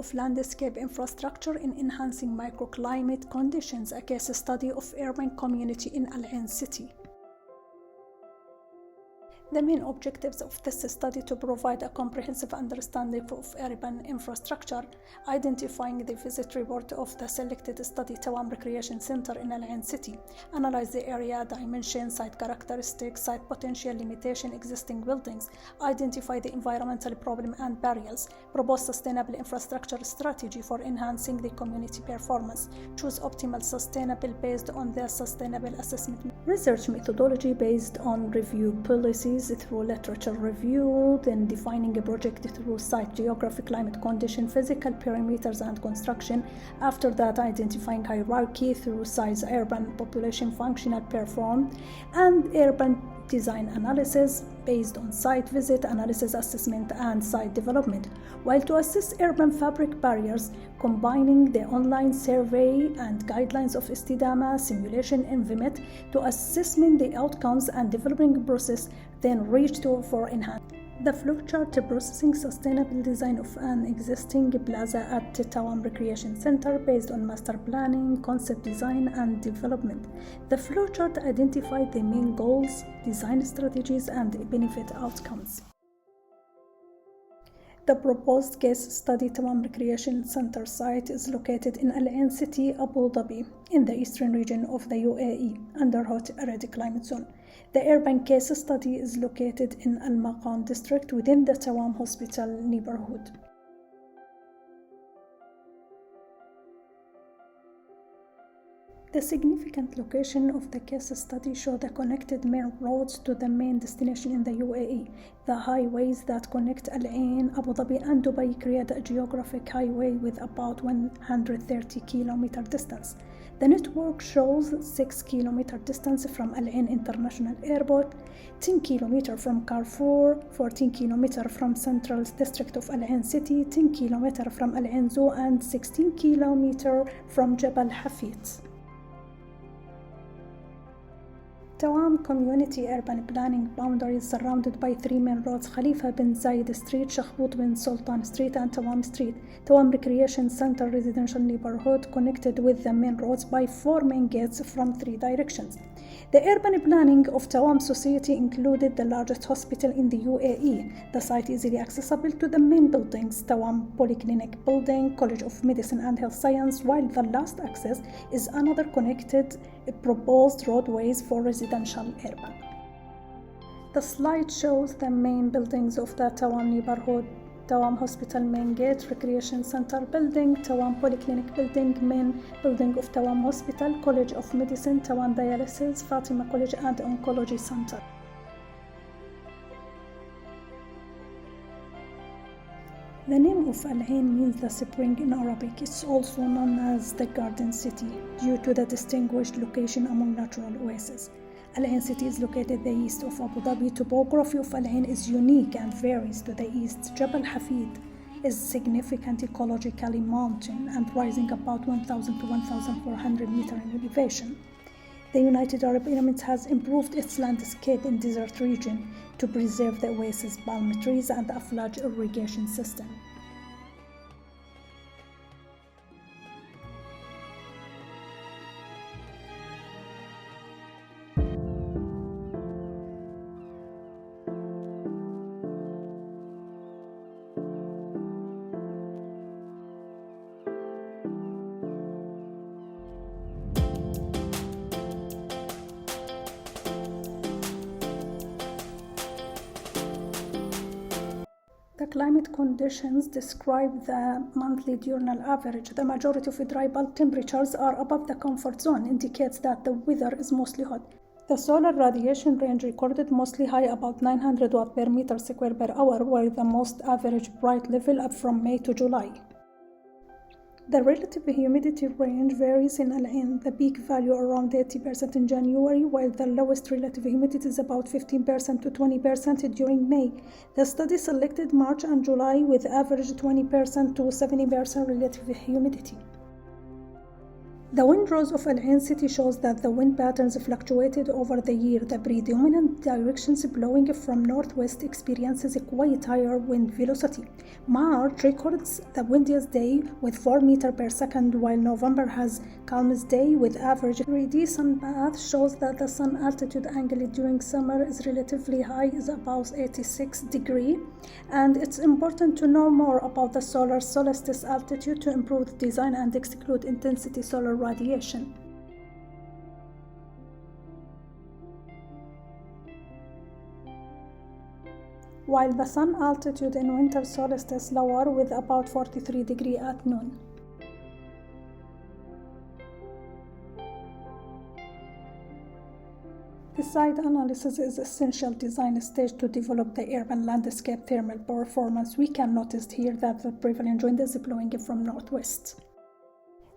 of landscape infrastructure in enhancing microclimate conditions, a case study of urban community in Al Ain City. The main objectives of this study to provide a comprehensive understanding of urban infrastructure, identifying the visit report of the selected study Tawam Recreation Center in Al Ain City, analyze the area, dimensions, site characteristics, site potential limitation, existing buildings, identify the environmental problem and barriers, propose sustainable infrastructure strategy for enhancing the community performance, choose optimal sustainable based on the sustainable assessment, research methodology based on review policies through literature review, then defining a project through site geographic, climate condition, physical perimeters and construction. After that, identifying hierarchy through size, urban population, functional performed, and urban design analysis based on site visit, analysis, assessment, and site development. While to assess urban fabric barriers, combining the online survey and guidelines of Istidama, simulation, and VMIT to assessment the outcomes and developing process, then reach to for enhancement. The FlowChart processing sustainable design of an existing plaza at Tawam Recreation Center based on master planning, concept design, and development. The FlowChart identified the main goals, design strategies, and benefit outcomes. The proposed case study Tawam Recreation Center site is located in Al Ain City, Abu Dhabi, in the eastern region of the UAE, under hot arid climate zone. The urban case study is located in Al Maqam district within the Tawam Hospital neighborhood. The significant location of the case study show the connected main roads to the main destination in the UAE. The highways that connect Al Ain, Abu Dhabi, and Dubai create a geographic highway with about 130 km distance. The network shows 6 km distance from Al Ain International Airport, 10 km from Carrefour, 14 km from Central District of Al Ain City, 10 km from Al Ain Zoo, and 16 km from Jabal Hafid. Tawam Community Urban Planning boundary is surrounded by 3 main roads: Khalifa bin Zayed Street, Shakhbout bin Sultan Street, and Tawam Street. Tawam Recreation Center residential neighborhood connected with the main roads by 4 main gates from 3 directions. The urban planning of Tawam society included the largest hospital in the UAE. The site is easily accessible to the main buildings: Tawam Polyclinic Building, College of Medicine and Health Science, while the last access is another connected proposed roadways for residential urban. The slide shows the main buildings of the Tawam neighborhood: Tawam Hospital Main Gate, Recreation Center Building, Tawam Polyclinic Building, Main Building of Tawam Hospital, College of Medicine, Tawam Dialysis, Fatima College and Oncology Center. The name of Al Ain means the spring in Arabic. It's also known as the Garden City due to the distinguished location among natural oases. Al Ain City is located the east of Abu Dhabi. Topography of Al Ain is unique and varies to the east. Jabal Hafid is significant ecologically mountain and rising about 1,000 to 1,400 meters in elevation. The United Arab Emirates has improved its landscape in desert region to preserve the oasis palm trees and a flash irrigation system. The climate conditions describe the monthly diurnal average. The majority of dry bulb temperatures are above the comfort zone, indicates that the weather is mostly hot. The solar radiation range recorded mostly high, about 900 watt per meter square per hour, while the most average bright level up from May to July. The relative humidity range varies in Al Ain, the peak value around 80% in January, while the lowest relative humidity is about 15% to 20% during May. The study selected March and July with average 20% to 70% relative humidity. The windrows of Al Ain City shows that the wind patterns fluctuated over the year. The predominant directions blowing from northwest experiences a quite higher wind velocity. March records the windiest day with 4 meters per second, while November has calmest day with average 3D sun path shows that the sun altitude angle during summer is relatively high, is about 86 degrees, and it's important to know more about the solar solstice altitude to improve the design and exclude intensity solar radiation. While the sun altitude in winter solstice lower with about 43 degrees at noon. The site analysis is essential design stage to develop the urban landscape thermal performance. We can notice here that the prevalent wind is blowing from northwest.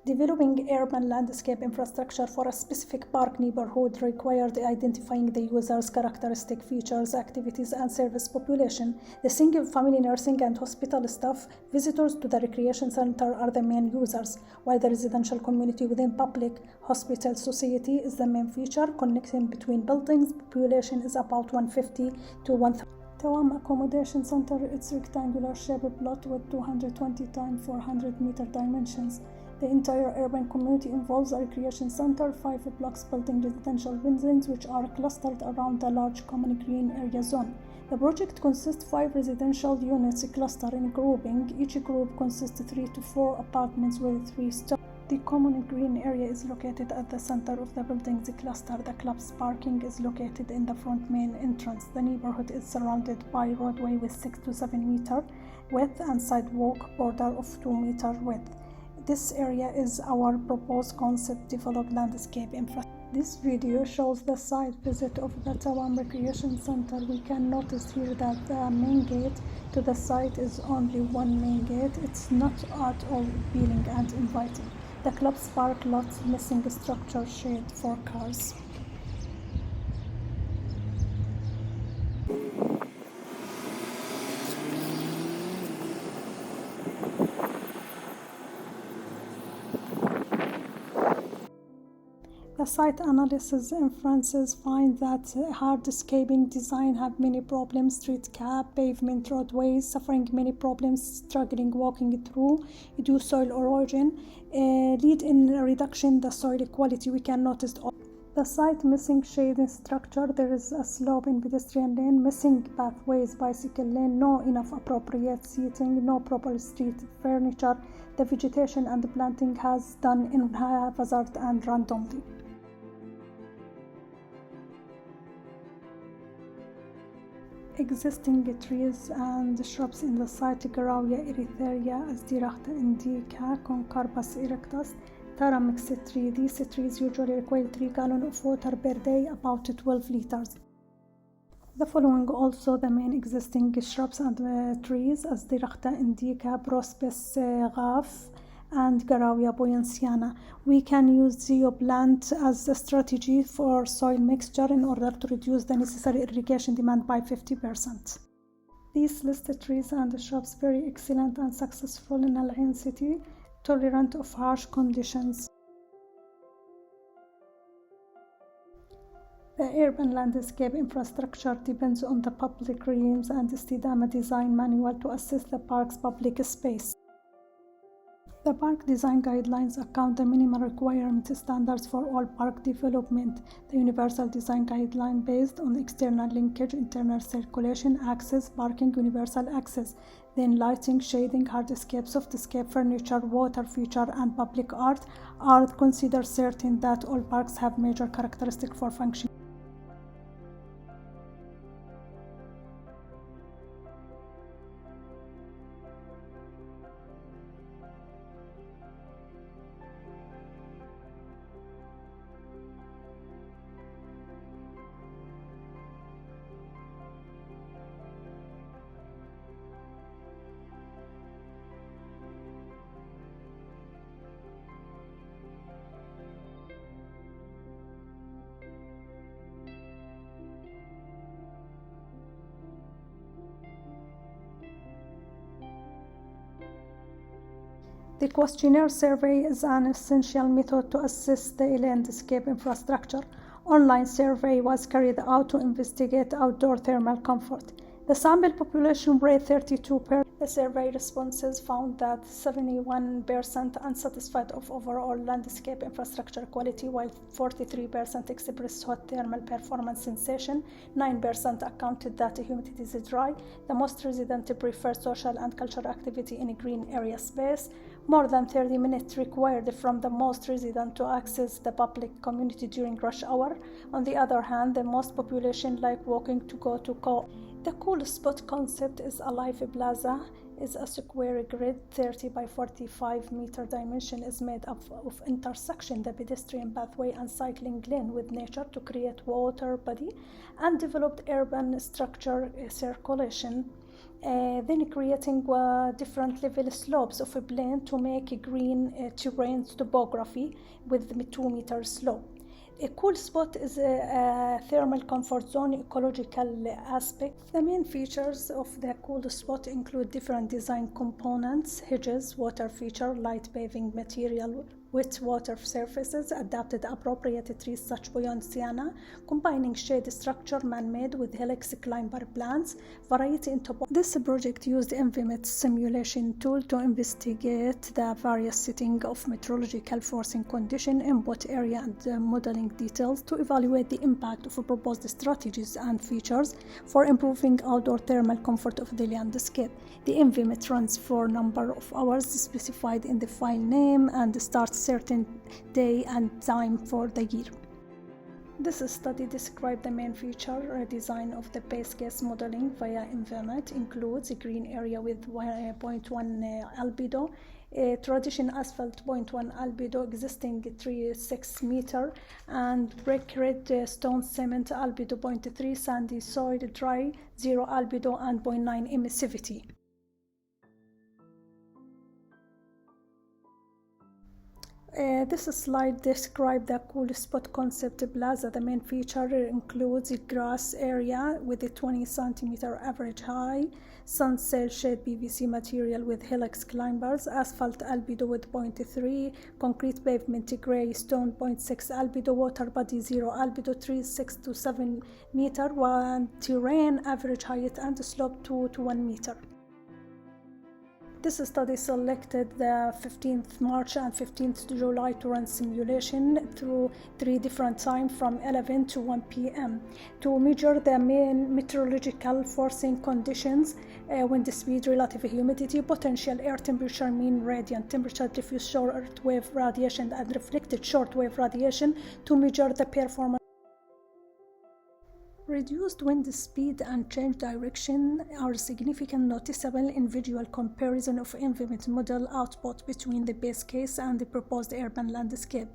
Developing urban landscape infrastructure for a specific park neighborhood required identifying the user's characteristic features, activities, and service population. The single-family nursing and hospital staff, visitors to the recreation center are the main users, while the residential community within public hospital society is the main feature. Connection between buildings, population is about 150 to 1,000. Tawam Accommodation Center, it's rectangular shaped plot with 220 x 400 meter dimensions. The entire urban community involves a recreation center, 5 blocks building residential buildings which are clustered around a large common green area zone. The project consists 5 residential units clustered in grouping. Each group consists 3 to 4 apartments with 3 stories. The common green area is located at the center of the building's cluster. The club's parking is located in the front main entrance. The neighborhood is surrounded by roadway with 6 to 7 meter width and sidewalk border of 2 meter width. This area is our proposed concept developed landscape infrastructure. This video shows the site visit of the Tawam Recreation Center. We can notice here that the main gate to the site is only one main gate. It's not at all appealing and inviting. The club's park lot missing structure shade for cars. The site analysis inferences find that hardscaping design have many problems, street cap, pavement roadways suffering many problems, struggling walking through, due soil erosion, lead in reduction the soil quality. We can notice the site missing shading structure. There is a slope in pedestrian lane, missing pathways, bicycle lane, no enough appropriate seating, no proper street furniture. The vegetation and the planting has done in haphazard and randomly. Existing trees and shrubs in the site: Grawia erytheria, Asdirachta indica, Concarpus erectus, Tara mixed tree. These trees usually require 3 gallons of water per day, about 12 liters. The following also the main existing shrubs and trees: Asdirachta indica, Prospis ghaf, and Grawia boyanciana. We can use zeoplant as a strategy for soil mixture in order to reduce the necessary irrigation demand by 50%. These listed trees and shrubs very excellent and successful in Al Ain City, tolerant of harsh conditions. The urban landscape infrastructure depends on the public realms and Istidama design manual to assess the park's public space. The park design guidelines account the minimum requirement standards for all park development. The universal design guideline based on external linkage, internal circulation, access, parking, universal access, then lighting, shading, hardscape, softscape, furniture, water feature, and public art are considered certain that all parks have major characteristics for function. The questionnaire survey is an essential method to assess the landscape infrastructure. Online survey was carried out to investigate outdoor thermal comfort. The sample population rate 32%. The survey responses found that 71% unsatisfied of overall landscape infrastructure quality, while 43% expressed hot thermal performance sensation, 9% accounted that humidity is dry. The most residents prefer social and cultural activity in a green area space. More than 30 minutes required from the most residents to access the public community during rush hour. On the other hand, the most population like walking to go to co. The cool spot concept is a live plaza, is a square grid 30 by 45 meter dimension is made up of intersection the pedestrian pathway and cycling lane with nature to create water body and developed urban structure circulation. Then creating different level slopes of a plane to make a green terrain topography with 2 meter slope. A cool spot is a thermal comfort zone ecological aspect. The main features of the cool spot include different design components, hedges, water feature, light paving material, wet water surfaces, adapted appropriate trees such poinciana, combining shade structure man-made with helix climber plants, variety in topography. This project used EnviMet simulation tool to investigate the various setting of meteorological forcing condition, input area and modeling details to evaluate the impact of proposed strategies and features for improving outdoor thermal comfort of the landscape. The EnviMet runs for number of hours specified in the file name and starts certain day and time for the year. This study described the main feature design of the base case modeling via EnviMet includes a green area with 0.1 albedo, a traditional asphalt 0.1 albedo existing 3.6 meter and brick red stone cement albedo 0.3, sandy soil dry 0 albedo and 0.9 emissivity. This slide describes the cool spot concept plaza. The main feature includes a grass area with a 20 cm average high, sun cell shade PVC material with helix climbers, asphalt albedo with 0.3, concrete pavement gray stone 0.6 albedo, water body 0 albedo, trees 6 to 7 meter, one terrain average height and slope 2 to 1 meter. This study selected the 15th March and 15th July to run simulation through 3 different times from 11 to 1 p.m. to measure the main meteorological forcing conditions, wind speed, relative humidity, potential air temperature, mean radiant temperature, diffuse shortwave radiation and reflected shortwave radiation to measure the performance. Reduced wind speed and change direction are significant noticeable in visual comparison of EnviMet model output between the base case and the proposed urban landscape.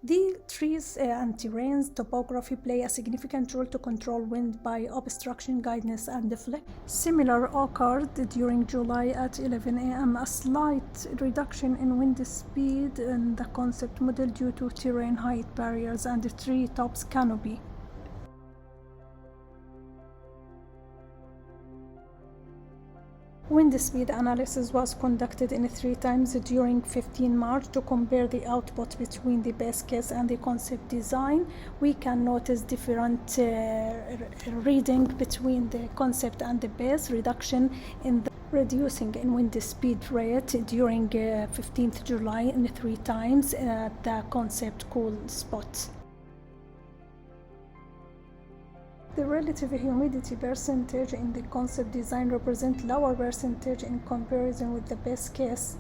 The trees and terrains topography play a significant role to control wind by obstruction, guidance, and deflection. Similar occurred during July at 11 a.m. A slight reduction in wind speed in the concept model due to terrain height barriers and the tree tops canopy. Wind speed analysis was conducted in 3 times during 15 March to compare the output between the base case and the concept design. We can notice different reading between the concept and the base, reduction in the reducing in wind speed rate during 15th July in 3 times at the concept cool spot. The relative humidity percentage in the concept design represents lower percentage in comparison with the base case.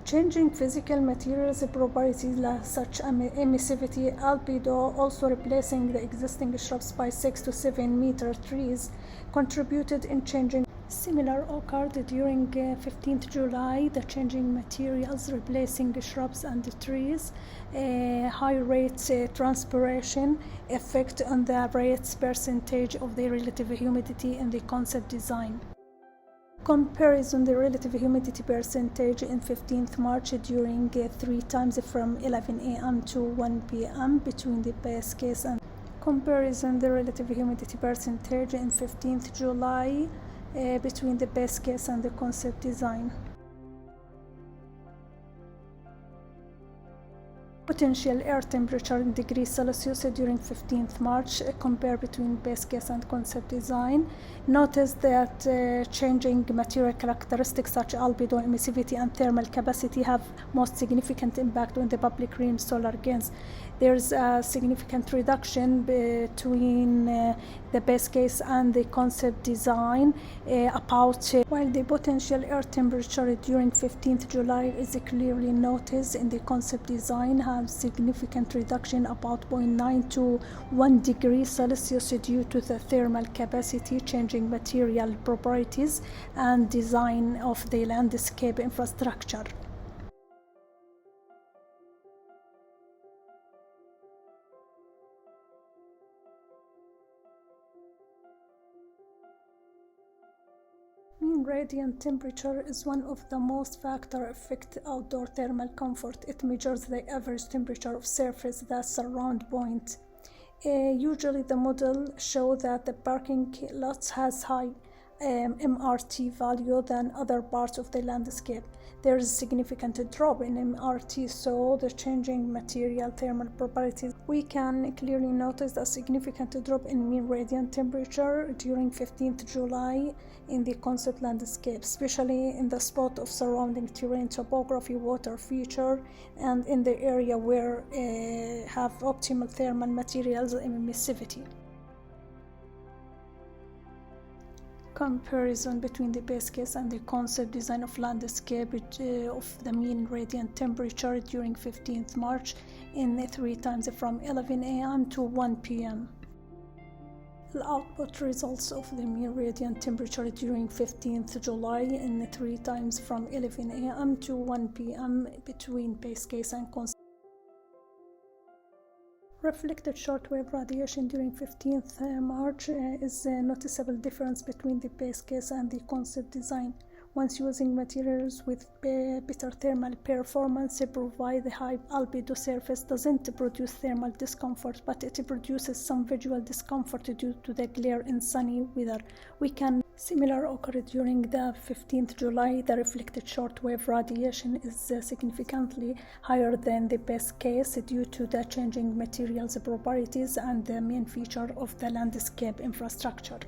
Changing physical materials properties such emissivity, albedo, also replacing the existing shrubs by 6 to 7 meter trees contributed in changing. Similar occurred during 15th July, the changing materials replacing the shrubs and the trees, high rate transpiration effect on the rate percentage of the relative humidity in the concept design. Comparison the relative humidity percentage in 15th March during 3 times from 11 a.m. to 1 p.m. between the base case and comparison the relative humidity percentage in 15th July between the base case and the concept design. Potential air temperature in degrees Celsius during 15th March. Compare between base case and concept design. Notice that changing material characteristics such as albedo, emissivity, and thermal capacity have most significant impact on the public realm solar gains. There's a significant reduction between the base case and the concept design while the potential air temperature during 15th July is clearly noticed in the concept design has significant reduction about 0.9 to 1 degree Celsius due to the thermal capacity, changing material properties, and design of the landscape infrastructure. Mean radiant temperature is one of the most factors affect outdoor thermal comfort. It measures the average temperature of surface that surround point. Usually the model show that the parking lots has high MRT value than other parts of the landscape. There is a significant drop in MRT, so the changing material thermal properties. We can clearly notice a significant drop in mean radiant temperature during 15th July in the concept landscape, especially in the spot of surrounding terrain topography, water feature, and in the area where have optimal thermal materials and emissivity. Comparison between the base case and the concept design of landscape of the mean radiant temperature during 15th March in 3 times from 11 a.m. to 1 p.m. The output results of the mean radiant temperature during 15th July in 3 times from 11 a.m. to 1 p.m. between base case and concept. Reflected shortwave radiation during 15th March is a noticeable difference between the base case and the concept design. Once using materials with better thermal performance, provide the high albedo surface doesn't produce thermal discomfort, but it produces some visual discomfort due to the glare in sunny weather. Similar occurred during the 15th July. The reflected shortwave radiation is significantly higher than the base case due to the changing materials properties and the main feature of the landscape infrastructure.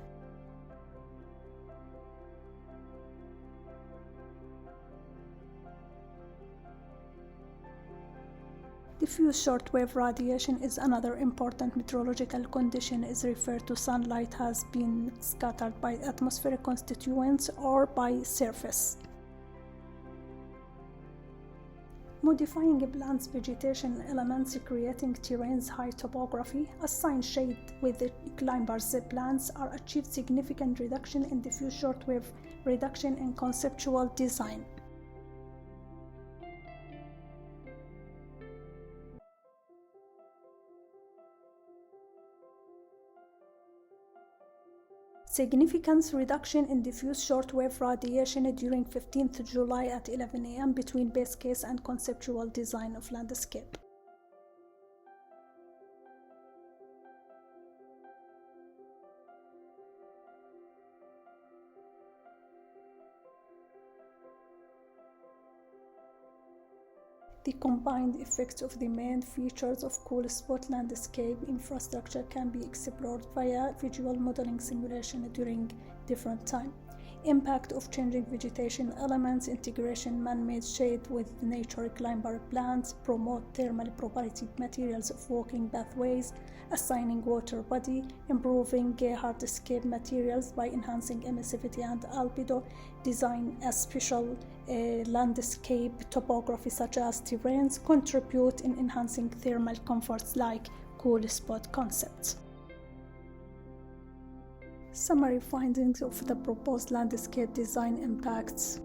Diffuse shortwave radiation is another important meteorological condition. Is referred to sunlight has been scattered by atmospheric constituents or by surface. Modifying plants' vegetation elements, creating terrain's high topography, assign shade with the climbers' plants are achieved significant reduction in diffuse shortwave reduction in conceptual design. Significant reduction in diffuse shortwave radiation during 15th July at 11 a.m. between base case and conceptual design of landscape. The combined effects of the main features of cool spot landscape infrastructure can be explored via visual modeling simulation during different time. Impact of changing vegetation elements, integration man-made shade with nature climber plants, promote thermal property materials of walking pathways, assigning water body, improving hardscape materials by enhancing emissivity and albedo, design a special landscape topography such as terrains, contribute in enhancing thermal comforts like cool spot concepts. Summary findings of the proposed landscape design impacts.